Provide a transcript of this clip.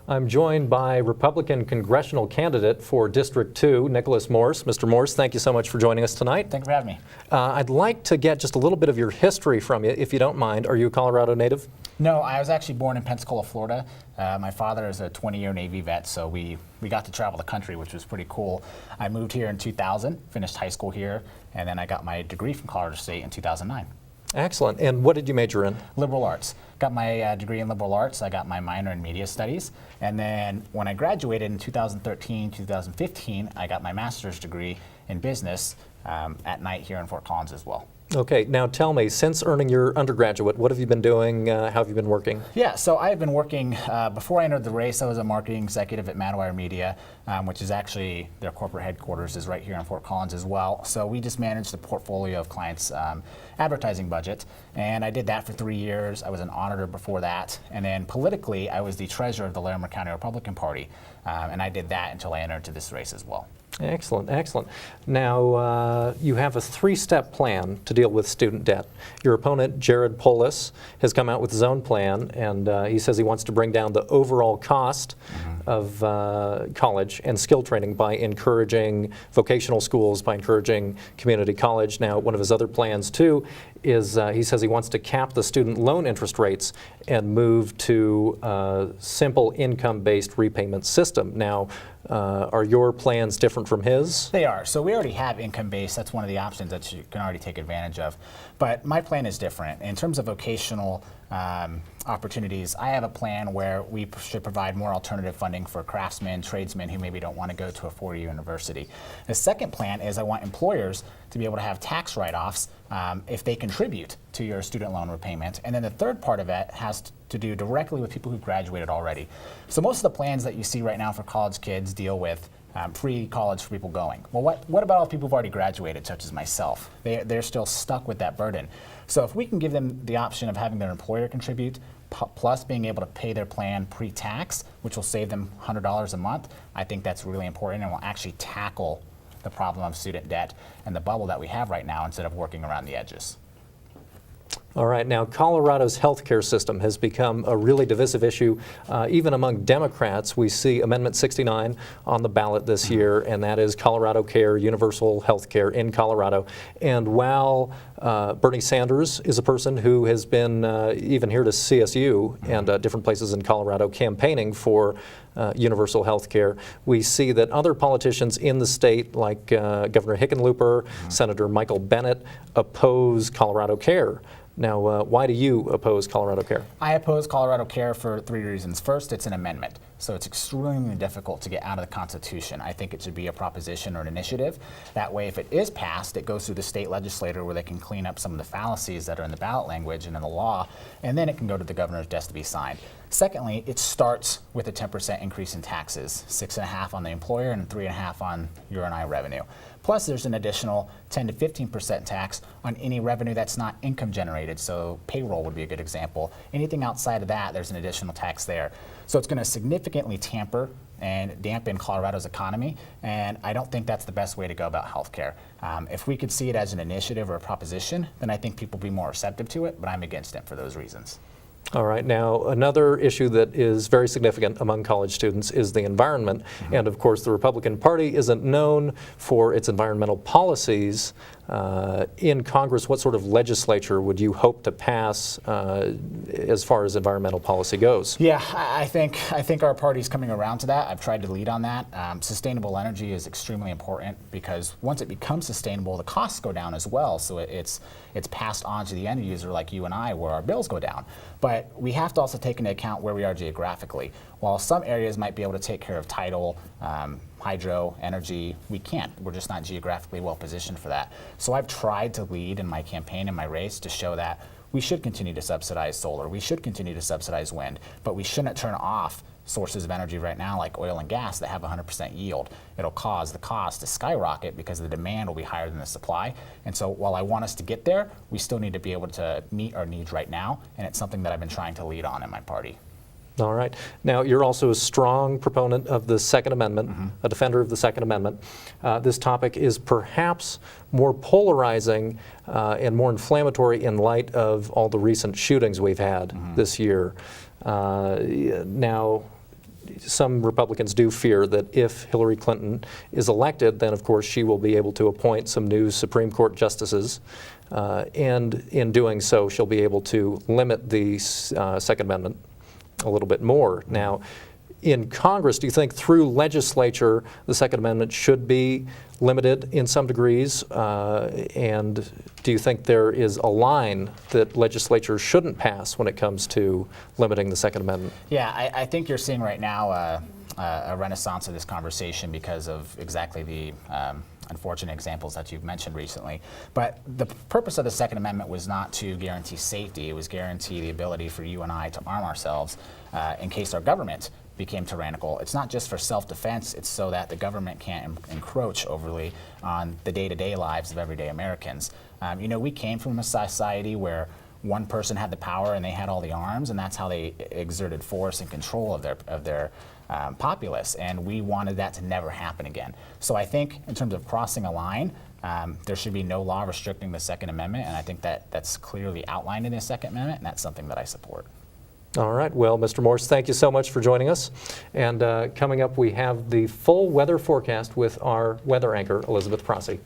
I'm joined by Republican Congressional Candidate for District 2, Nicholas Morse. Mr. Morse, thank you so much for joining us tonight. Thank you for having me. I'd like to get just a little bit of your history from you, if you don't mind. Are you a Colorado native? No, I was actually born in Pensacola, Florida. My father is a 20-year Navy vet, so we got to travel the country, which was pretty cool. I moved here in 2000, finished high school here, and then I got my degree from Colorado State in 2009. Excellent. And what did you major in? Liberal arts. Got my degree in liberal arts. I got my minor in media studies. And then when I graduated in 2013, 2015, I got my master's degree in business at night here in Fort Collins as well. Okay, now tell me, since earning your undergraduate, what have you been doing? How have you been working? Yeah, so I've been working, before I entered the race, I was a marketing executive at Madwire Media, which is actually, their corporate headquarters is right here in Fort Collins as well. So we just managed the portfolio of clients' advertising budget, and I did that for 3 years. I was an auditor before that, and then politically, I was the treasurer of the Larimer County Republican Party, and I did that until I entered into this race as well. Excellent, excellent. Now, you have a three-step plan to deal with student debt. Your opponent, Jared Polis, has come out with his own plan, and he says he wants to bring down the overall cost of college and skill training by encouraging vocational schools, by encouraging community college. Now, one of his other plans, too, is he says he wants to cap the student loan interest rates and move to a simple income-based repayment system. Now, are your plans different from his? They are. So we already have income-based. That's one of the options that you can already take advantage of. But my plan is different. In terms of vocational opportunities, I have a plan where we should provide more alternative funding for craftsmen, tradesmen who maybe don't want to go to a four-year university. The second plan is I want employers to be able to have tax write-offs if they contribute to your student loan repayment. And then the third part of it has to do directly with people who graduated already. So most of the plans that you see right now for college kids deal with free college for people going. Well, what about all the people who've already graduated, such as myself? They're still stuck with that burden. So if we can give them the option of having their employer contribute, plus being able to pay their plan pre-tax, which will save them $100 a month, I think that's really important and will actually tackle the problem of student debt and the bubble that we have right now instead of working around the edges. All right, now Colorado's healthcare system has become a really divisive issue. Even among Democrats, we see Amendment 69 on the ballot this year, and that is Colorado Care, universal health care in Colorado. And while Bernie Sanders is a person who has been even here to CSU and different places in Colorado campaigning for universal health care, we see that other politicians in the state, like Governor Hickenlooper, Senator Michael Bennet, oppose Colorado Care. Now, why do you oppose Colorado Care? I oppose Colorado Care for 3 reasons. First, it's an amendment, so it's extremely difficult to get out of the Constitution. I think it should be a proposition or an initiative. That way, if it is passed, it goes through the state legislature where they can clean up some of the fallacies that are in the ballot language and in the law, and then it can go to the governor's desk to be signed. Secondly, it starts with a 10% increase in taxes, 6.5% on the employer and 3.5% on your and I revenue. Plus, there's an additional 10 to 15% tax on any revenue that's not income generated. So payroll would be a good example. Anything outside of that, there's an additional tax there. So it's going to significantly tamper and dampen Colorado's economy, and I don't think that's the best way to go about healthcare. If we could see it as an initiative or a proposition, then I think people would be more receptive to it, but I'm against it for those reasons. All right, now another issue that is very significant among college students is the environment. And of course the Republican Party isn't known for its environmental policies. In Congress, what sort of legislature would you hope to pass as far as environmental policy goes? Yeah, I think our party's coming around to that. I've tried to lead on that. Sustainable energy is extremely important because once it becomes sustainable, the costs go down as well. So it's passed on to the end user like you and I, where our bills go down. But we have to also take into account where we are geographically. While some areas might be able to take care of tidal, hydro, energy, we can't. We're just not geographically well positioned for that. So I've tried to lead in my campaign and my race to show that we should continue to subsidize solar, we should continue to subsidize wind, but we shouldn't turn off sources of energy right now like oil and gas that have 100% yield. It'll cause the cost to skyrocket because the demand will be higher than the supply. And so while I want us to get there, we still need to be able to meet our needs right now, and it's something that I've been trying to lead on in my party. All right. Now, you're also a strong proponent of the Second Amendment, a defender of the Second Amendment. This topic is perhaps more polarizing and more inflammatory in light of all the recent shootings we've had this year. Now, some Republicans do fear that if Hillary Clinton is elected, then of course she will be able to appoint some new Supreme Court justices, and in doing so she'll be able to limit the Second Amendment a little bit more. Now, in Congress, do you think through legislature the Second Amendment should be limited in some degrees? And do you think there is a line that legislature shouldn't pass when it comes to limiting the Second Amendment? Yeah, I think you're seeing right now a renaissance of this conversation because of exactly the unfortunate examples that you've mentioned recently. But the purpose of the Second Amendment was not to guarantee safety. It was guarantee the ability for you and I to arm ourselves in case our government became tyrannical. It's not just for self-defense, it's so that the government can't encroach overly on the day-to-day lives of everyday Americans. You know, we came from a society where one person had the power and they had all the arms, and that's how they exerted force and control of their populace, and we wanted that to never happen again. So I think in terms of crossing a line, there should be no law restricting the Second Amendment, and I think that that's clearly outlined in the Second Amendment, and that's something that I support. All right. Well, Mr. Morse, thank you so much for joining us. And coming up, we have the full weather forecast with our weather anchor, Elizabeth Prossi.